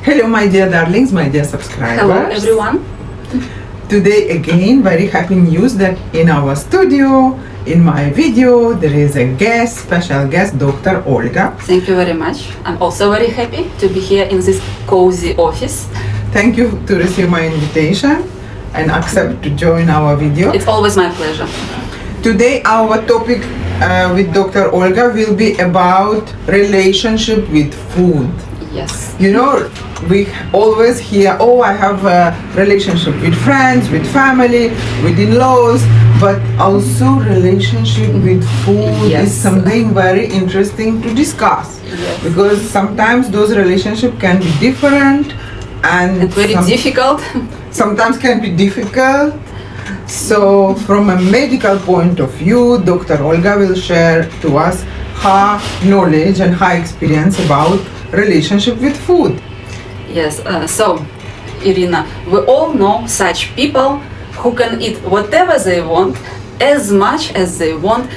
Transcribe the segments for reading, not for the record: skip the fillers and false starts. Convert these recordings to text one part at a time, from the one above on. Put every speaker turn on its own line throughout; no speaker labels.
Hello my dear darlings, my dear subscribers.
Hello everyone.
Today again, very happy news that in our studio, in my video, there is a guest, special guest, Dr. Olga.
Thank you very much. I'm also very happy to be here in this cozy office.
Thank you to receive my invitation and accept to join our video.
It's always my pleasure.
Today our topic with Dr. Olga will be about relationship with food.
Yes.
You know, we always hear, oh, I have a relationship with friends, with family, with in-laws, but also relationship with food
Yes.
is something very interesting to discuss.
Yes.
Because sometimes those relationships can be different and
Very difficult.
sometimes can be difficult. So from a medical point of view, Dr. Olga will share to us her knowledge and her experience about relationship with food.
Yes. So, Irina, we all know such people who can eat whatever they want, as much as they want,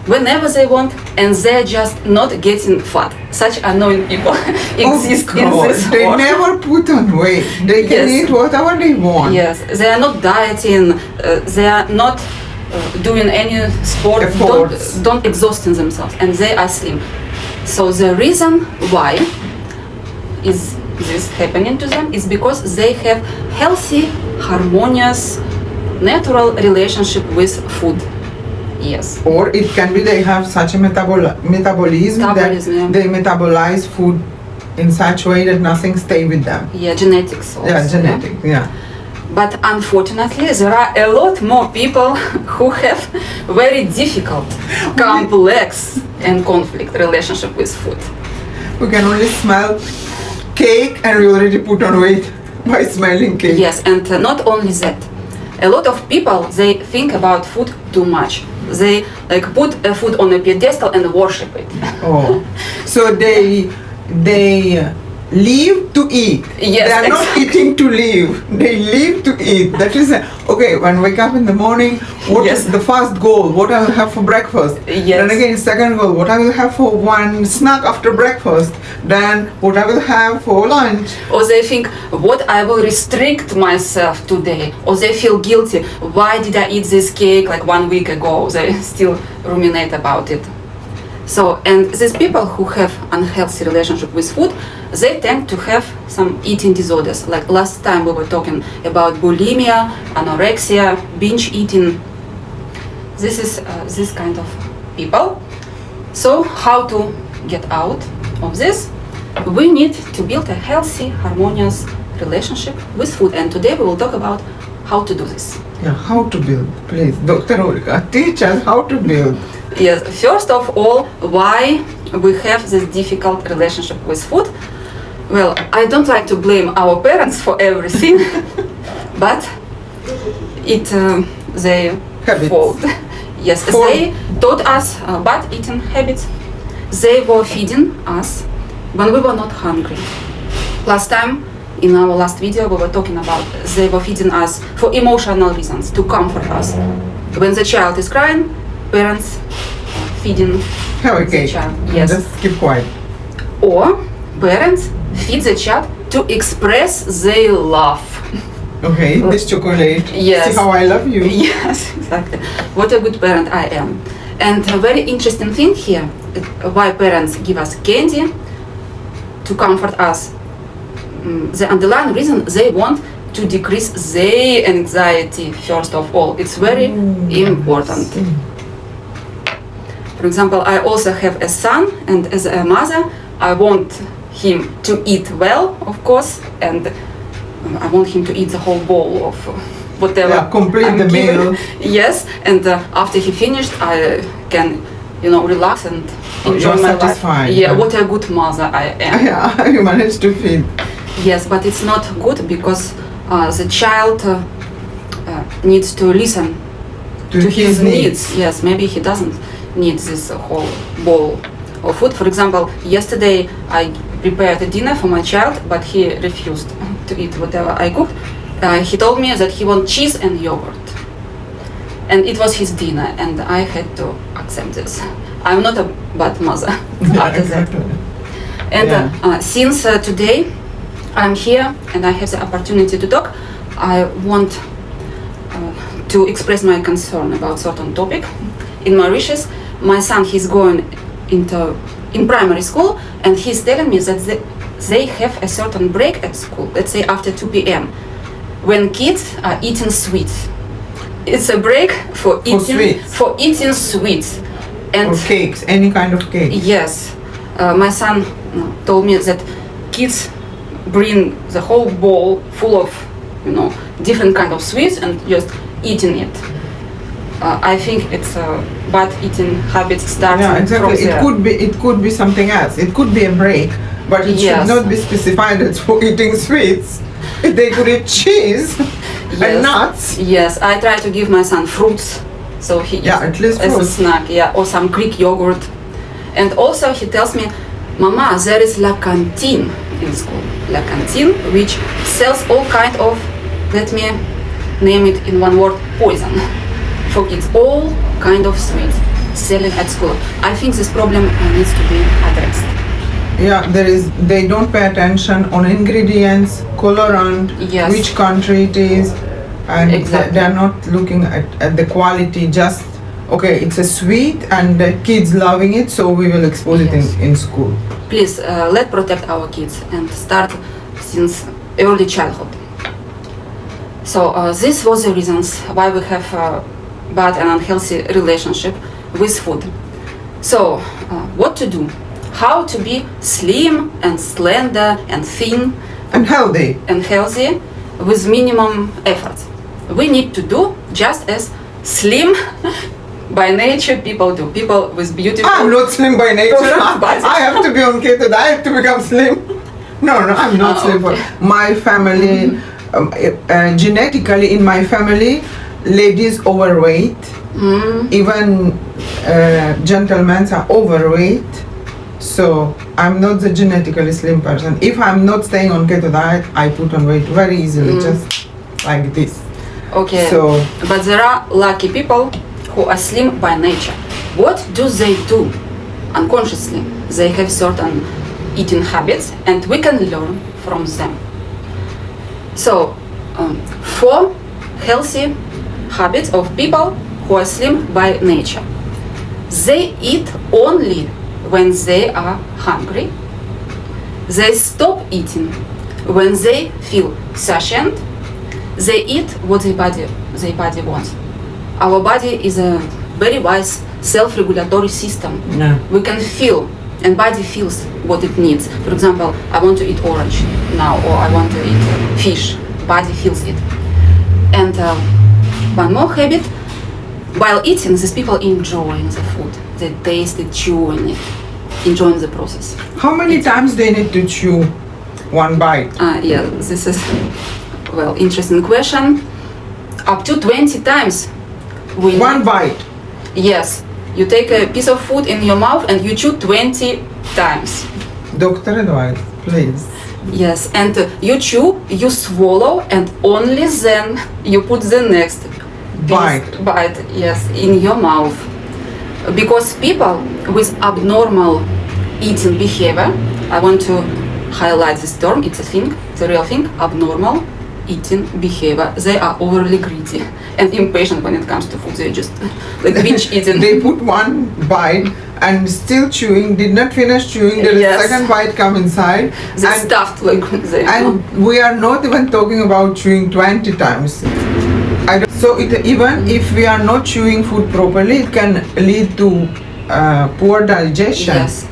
whenever they want, and they're just not getting fat. Such annoying people exist in this
They
world.
never put on weight. They can
Yes.
eat whatever they want.
Yes, they are not dieting. They are not doing any sport.
Efforts.
Don't exhausting themselves, and they are slim. So the reason why is this happening to them is because they have healthy, harmonious, natural relationship with food. Yes.
Or it can be they have such a metabolism that
Metabolism, yeah.
they metabolize food in such way that nothing stay with them.
Yeah, genetics also.
Yeah, genetic. Yeah.
But unfortunately, there are a lot more people who have very difficult, complex, and conflict relationship with food.
We can only smell cake and we already put on weight by smelling cake.
Yes, and not only that. A lot of people, they think about food too much. They like put a food on a pedestal and worship it.
Oh, so they live to eat.
Yes,
they are not
exactly.
eating to live. They live to eat. That is okay. When I wake up in the morning, what
Yes.
is the first goal? What I will have for breakfast?
Yes.
Then again, second goal. What I will have for one snack after breakfast? Then what I will have for lunch?
Or they think, what I will restrict myself today. Or they feel guilty. Why did I eat this cake like 1 week ago? They still ruminate about it. So, and these people who have unhealthy relationship with food, they tend to have some eating disorders. Like last time we were talking about bulimia, anorexia, binge eating. This is this kind of people. So how to get out of this? We need to build a healthy, harmonious relationship with food. And today we will talk about how to do this.
Yeah, how to build? Please, Dr. Olga, teach us how to build.
Yes, first of all, why we have this difficult relationship with food? Well, I don't like to blame our parents for everything, but it they
Habits.
fault. Yes, they taught us bad eating habits. They were feeding us when we were not hungry. Last time, in our last video, we were talking about they were feeding us for emotional reasons, to comfort us. When the child is crying, parents feeding
Have a
the
cake.
child. Yes.
Just keep quiet.
Or parents feed the child to express their love.
Okay, this chocolate.
Yes.
See how I love you.
Yes, exactly. What a good parent I am. And a very interesting thing here, why parents give us candy to comfort us. The underlying reason they want to decrease their anxiety first of all. It's very important. For example, I also have a son, and as a mother, I want him to eat well, of course, and I want him to eat the whole bowl of whatever.
Yeah, complete
I'm
the
giving.
meal.
Yes, and after he finished, I can, relax and
Oh,
enjoy
you're
my life.
satisfied.
Yeah, what a good mother I am.
Yeah, you managed to feed.
Yes, but it's not good because the child needs to listen
To
his needs. Yes, maybe he doesn't need this whole bowl of food. For example, yesterday I prepared a dinner for my child, but he refused to eat whatever I cooked. He told me that he wants cheese and yogurt. And it was his dinner, and I had to accept this. I'm not a bad mother after that. And since today I'm here and I have the opportunity to talk, I want to express my concern about certain topic. In Mauritius, my son, he's going in primary school, and he's telling me that they have a certain break at school, let's say after 2 p.m., when kids are eating sweets. It's a break for eating sweets. And
or cakes, any kind of cake.
Yes. My son told me that kids bring the whole bowl full of, different kind of sweets and just eating it. I think it's bad eating habits starting
exactly.
from there.
It could be something else. It could be a break, but it
Yes.
should not be specified as for eating sweets. They could eat cheese and nuts.
Yes, I try to give my son fruits, so he eats
at least
as a
fruits.
snack, or some Greek yogurt. And also he tells me, Mama, there is La Cantine in school. La Cantine, which sells all kind of, let me name it in one word, poison for kids. All kind of sweets selling at school. I think this problem needs to be addressed.
Yeah, they don't pay attention on ingredients, colorant,
Yes.
which country it is, and
Exactly.
they're not looking at the quality, just, okay, it's a sweet and the kids loving it, so we will expose
Yes.
it in school.
Please, let's protect our kids and start since early childhood. So this was the reasons why we have a bad and unhealthy relationship with food. So what to do? How to be slim and slender and thin
And healthy.
and healthy with minimum effort. We need to do just as slim by nature people do. People with beautiful...
I'm not slim by nature.
Body.
I have to be on keto diet to become slim. No, I'm not slim.
Okay.
My family, genetically in my family, ladies overweight. Even gentlemen are overweight. So I'm not the genetically slim person. If I'm not staying on keto diet, I put on weight very easily, just like this.
Okay,
So
but there are lucky people who are slim by nature. What do they do unconsciously? They have certain eating habits and we can learn from them. So, 4 healthy habits of people who are slim by nature. They eat only when they are hungry. They stop eating when they feel satiated. They eat what their body wants. Our body is a very wise self-regulatory system.
Yeah.
We can feel, and body feels what it needs. For example, I want to eat orange now, or I want to eat fish. Body feels it. And one more habit, while eating, these people enjoying the food. They taste it, chewing it, enjoying the process.
how many times they need to chew one bite?
Yeah, this is, interesting question. Up to 20 times.
One bite.
Yes, you take a piece of food in your mouth and you chew 20 times.
Doctor advice, please.
Yes, and you chew, you swallow, and only then you put the next bite, yes, in your mouth. Because people with abnormal eating behavior, I want to highlight this term, it's a thing, it's a real thing, abnormal eating behavior. They are overly greedy and impatient when it comes to food. They just like binge eating.
They put one bite and still chewing, did not finish chewing, there is
Yes.
second bite come inside.
They stuffed like they.
And we are not even talking about chewing 20 times. So even if we are not chewing food properly, it can lead to poor digestion.
Yes.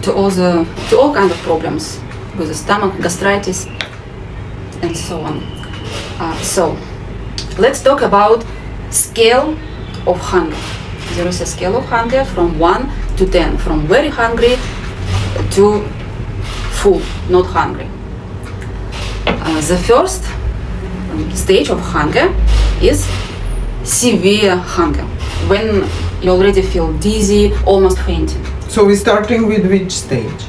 To all kind of problems with the stomach, gastritis, and so on. So let's talk about scale of hunger. There is a scale of hunger from 1 to 10, from very hungry to full, not hungry. The first stage of hunger is severe hunger, when you already feel dizzy, almost fainting.
So we're starting with which stage?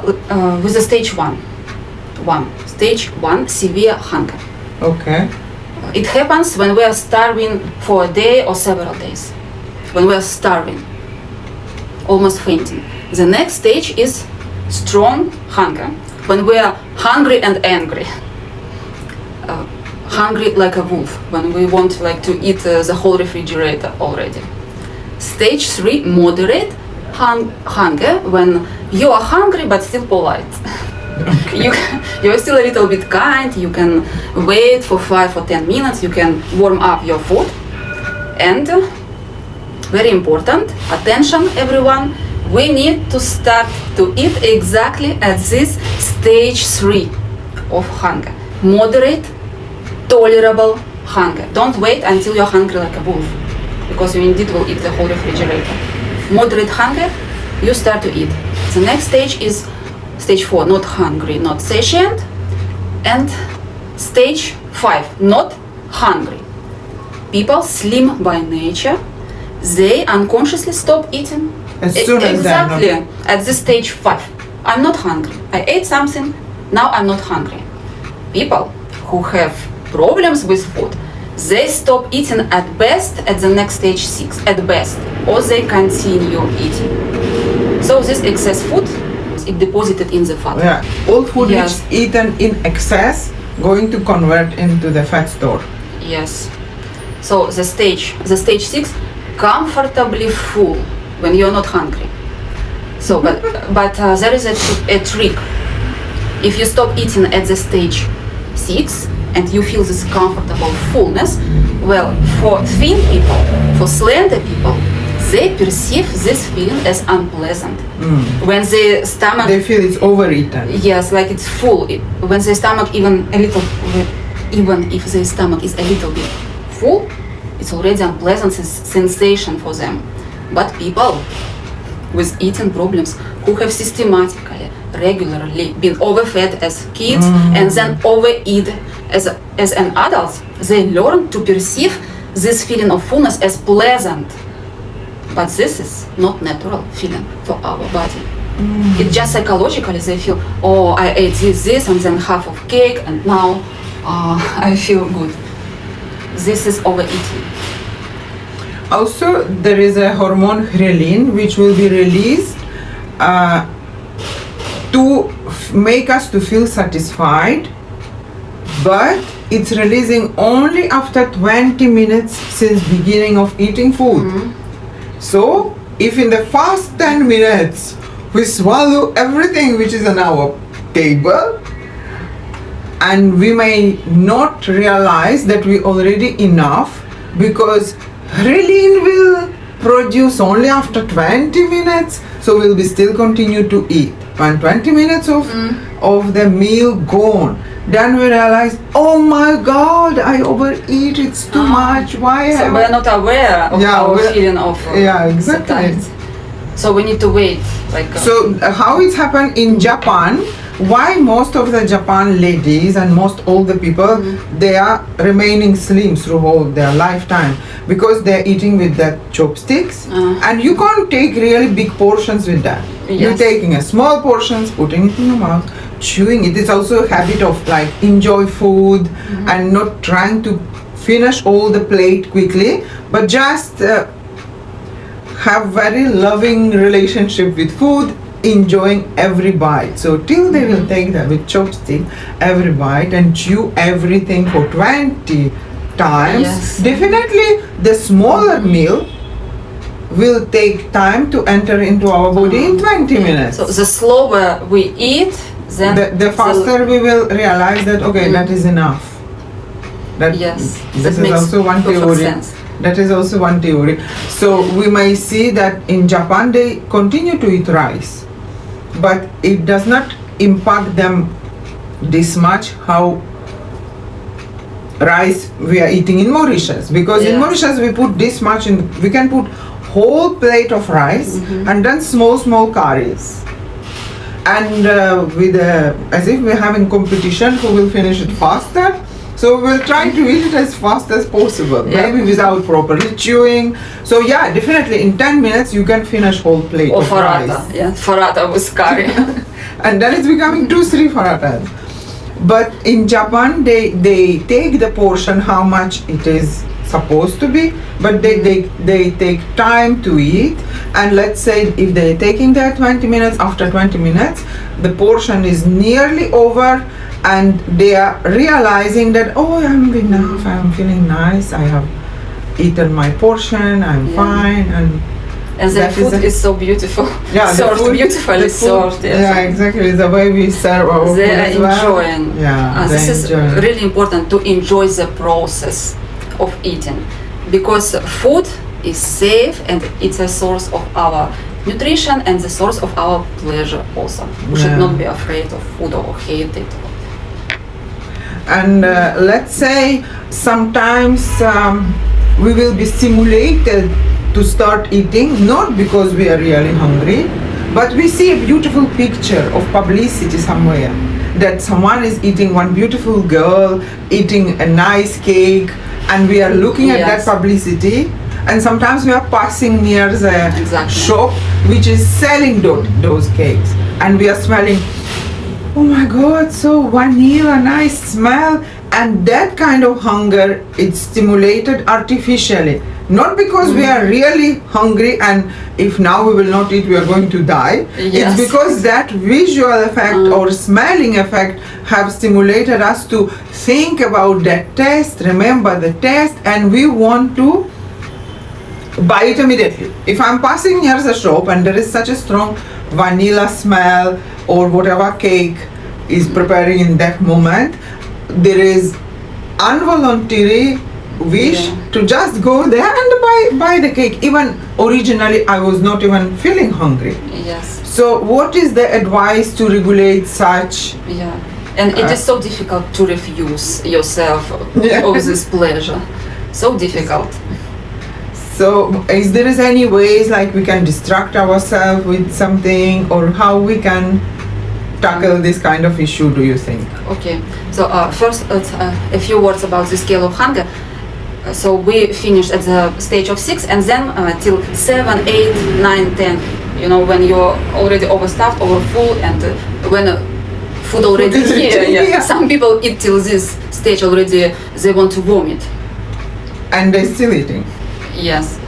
With the stage 1. Stage 1, severe hunger.
Okay.
It happens when we are starving for a day or several days. When we are starving, almost fainting. The next stage is strong hunger, when we are hungry and angry. Hungry like a wolf, when we want like to eat the whole refrigerator already. Stage 3, moderate hunger, when you are hungry but still polite. You're still a little bit kind, you can wait for 5 or 10 minutes, you can warm up your food. And very important, attention everyone, we need to start to eat exactly at this stage 3 of hunger. Moderate, tolerable hunger. Don't wait until you're hungry like a wolf, because you indeed will eat the whole refrigerator. Moderate hunger, you start to eat. The next stage is stage 4, not hungry, not satiate. And stage 5, not hungry. People slim by nature, they unconsciously stop eating.
As soon as
exactly at this stage 5. I'm not hungry. I ate something, now I'm not hungry. People who have problems with food, they stop eating at best at the next stage 6, at best, or they continue eating. So this excess food is deposited in the fat.
Yeah, all food
Yes.
which eaten in excess going to convert into the fat store.
Yes. So the stage 6, comfortably full when you're not hungry. So, but there is a trick. If you stop eating at the stage 6 and you feel this comfortable fullness, well, for thin people, for slender people, they perceive this feeling as unpleasant. When the stomach,
They feel it's overeaten.
yes, like it's full. When the stomach even if the stomach is a little bit full, it's already unpleasant sensation for them. But people with eating problems who have systematically, regularly been overfed as kids and then overeat as an adult, they learn to perceive this feeling of fullness as pleasant. But this is not natural feeling for our body. It's just psychologically they feel, oh, I ate this and then half of cake and now I feel good. This is overeating.
Also, there is a hormone ghrelin which will be released to make us to feel satisfied, but it's releasing only after 20 minutes since beginning of eating food. So, if in the first 10 minutes we swallow everything which is on our table, and we may not realize that we already enough, because ghrelin will produce only after 20 minutes, so we'll be still continue to eat. When 20 minutes of the meal gone, then we realize, oh my God, I overeat, it's too much, why
So
have
we're not aware of our feeling of
exactly.
satiety. So we need to wait.
So how it's happened in Japan, why most of the Japan ladies and most older people, they are remaining slim through whole their lifetime, because they're eating with the chopsticks, and you can't take really big portions with that. You're taking a small portions, putting it in your mouth, chewing it. It's also a habit of like enjoy food and not trying to finish all the plate quickly, but just have very loving relationship with food, enjoying every bite. So till they will take that with chopstick every bite and chew everything for 20 times, definitely the smaller meal will take time to enter into our body in 20 minutes.
So the slower we eat, then
the faster we will realize that okay, that is enough.
This
is
makes
also one
perfect
theory.
sense.
That is also one theory. So we may see that in Japan they continue to eat rice, but it does not impact them this much how rice we are eating in Mauritius, because in Mauritius we put this much in, we can put whole plate of rice and then small curries, and with as if we're having competition who will finish it faster. So we'll try to eat it as fast as possible, maybe without properly chewing. So yeah, definitely in 10 minutes you can finish whole plate
or
of
farata,
rice.
farata with curry.
And then it's becoming 2-3 faratas. But in Japan they take the portion how much it is supposed to be, but they take time to eat. And let's say if they're taking their 20 minutes, after 20 minutes the portion is nearly over, and they are realizing that, oh, I'm enough, I'm feeling nice, I have eaten my portion, I'm fine.
And the food is so beautiful.
Yeah,
served beautifully served.
Yeah, exactly. The way we serve our food
they are
as well.
enjoying.
Yeah,
This is really important to enjoy the process of eating, because food is safe and it's a source of our nutrition and the source of our pleasure also. We should not be afraid of food or hate it.
And let's say sometimes we will be stimulated to start eating, not because we are really hungry, but we see a beautiful picture of publicity somewhere, that someone is eating, one beautiful girl eating a nice cake, and we are looking at that publicity, and sometimes we are passing near the shop which is selling those cakes, and we are smelling, oh my god, so vanilla, nice smell, and that kind of hunger, it's stimulated artificially. Not because we are really hungry and if now we will not eat we are going to die. It's because that visual effect or smelling effect have stimulated us to think about that taste, remember the taste, and we want to buy it immediately. If I'm passing near the shop and there is such a strong vanilla smell or whatever cake is preparing in that moment, there is involuntary wish to just go there and buy the cake. Even originally I was not even feeling hungry.
Yes.
So what is the advice to regulate such?
Yeah. And it is so difficult to refuse yourself of this pleasure. So difficult.
So is there any ways like we can distract ourselves with something, or how we can tackle this kind of issue, do you think?
Okay. So first a few words about the scale of hunger. So we finished at the stage of 6, and then till 7, 8, 9, 10. You know, when you're already overstuffed, overfull, and when food already here. Some people eat till this stage already. They want to vomit.
And they're still eating.
Yes.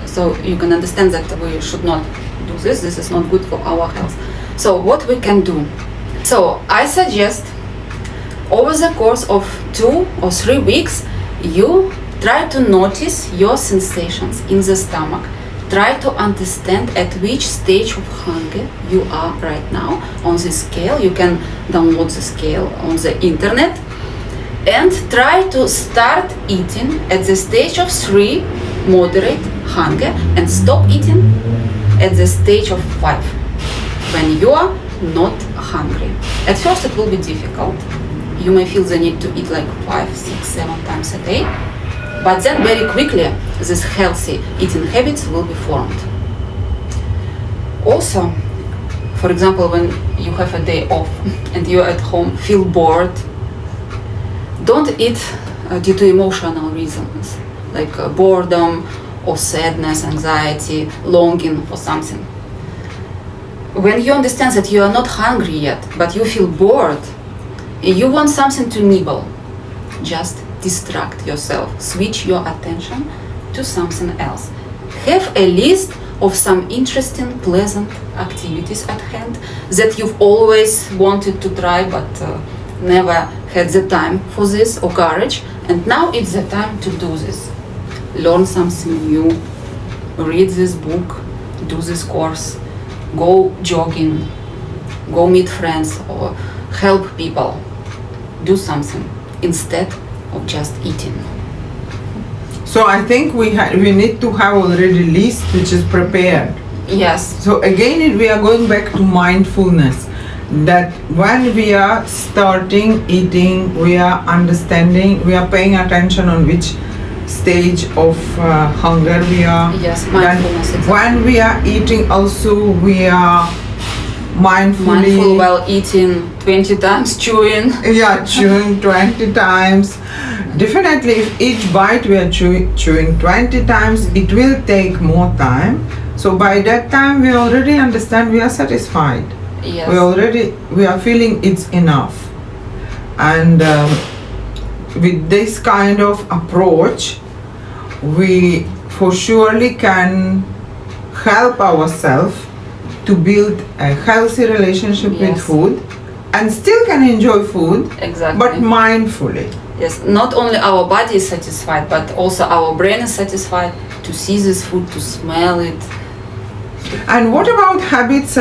So you can understand that we should not do this. This is not good for our health. So what we can do? So I suggest over the course of 2 or 3 weeks, you try to notice your sensations in the stomach. Try to understand at which stage of hunger you are right now on the scale. You can download the scale on the internet, and try to start eating at the stage of 3, moderate hunger, and stop eating at the stage of 5, when you are not hungry. At first it will be difficult. You may feel the need to eat like 5, 6, 7 times a day, but then very quickly these healthy eating habits will be formed. Also, for example, when you have a day off and you're at home, feel bored, don't eat due to emotional reasons, like boredom or sadness, anxiety, longing for something. When you understand that you are not hungry yet, but you feel bored, you want something to nibble, just distract yourself, switch your attention to something else. Have a list of some interesting, pleasant activities at hand that you've always wanted to try but never had the time for this or courage, and now it's the time to do this. Learn something new, read this book, do this course, go jogging, go meet friends or help people. Do something instead of just eating.
So I think we need to have already a list which is prepared.
Yes.
So again we are going back to mindfulness, that when we are starting eating, we are understanding, we are paying attention on which stage of hunger we are.
Yes, mindfulness.
Exactly. When we are eating also we are mindful
while eating 20 times, chewing.
Yeah, chewing 20 times. Definitely if each bite we are chewing 20 times, it will take more time. So by that time we already understand, we are satisfied.
Yes.
We are feeling it's enough. And with this kind of approach, we for surely can help ourselves to build a healthy relationship with
Yes.
food and still can enjoy food,
Exactly.
but mindfully.
Yes, not only our body is satisfied, but also our brain is satisfied to see this food, to smell it.
And what about habits,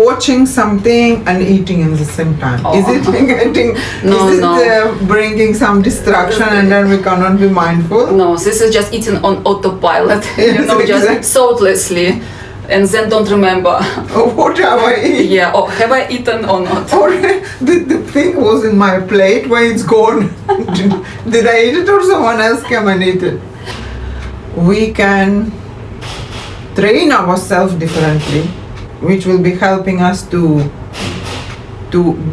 watching something and eating in the same time?
Oh.
Is it getting,
No,
is it
no.
Bringing some distraction and then we cannot be mindful?
No, this is just eating on autopilot,
Yes,
just
exactly.
thoughtlessly, and then don't remember,
What have I eaten?
yeah, or have I eaten or not?
Or the thing was in my plate, where it's gone. Did I eat it or someone else came and ate it? We can train ourselves differently, which will be helping us to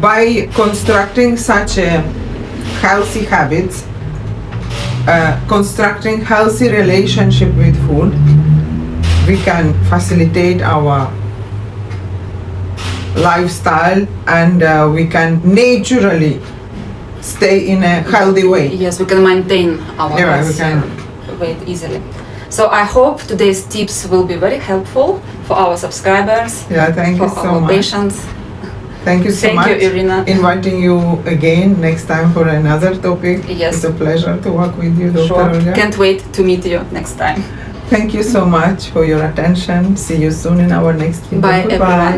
by constructing such a healthy habits, constructing healthy relationship with food, we can facilitate our lifestyle and we can naturally stay in a healthy way.
Yes, we can maintain our
Yeah, we can.
weight easily. So I hope today's tips will be very helpful for our subscribers,
Yeah, thank
for
you so
our
much.
patients.
Thank you so
Thank
much.
you, Irina.
Inviting you again next time for another topic.
Yes.
It's a pleasure to work with you, Dr.
Sure.
Olga.
Can't wait to meet you next time.
Thank you so much for your attention. See you soon in our next video.
Bye,
Goodbye.
everyone.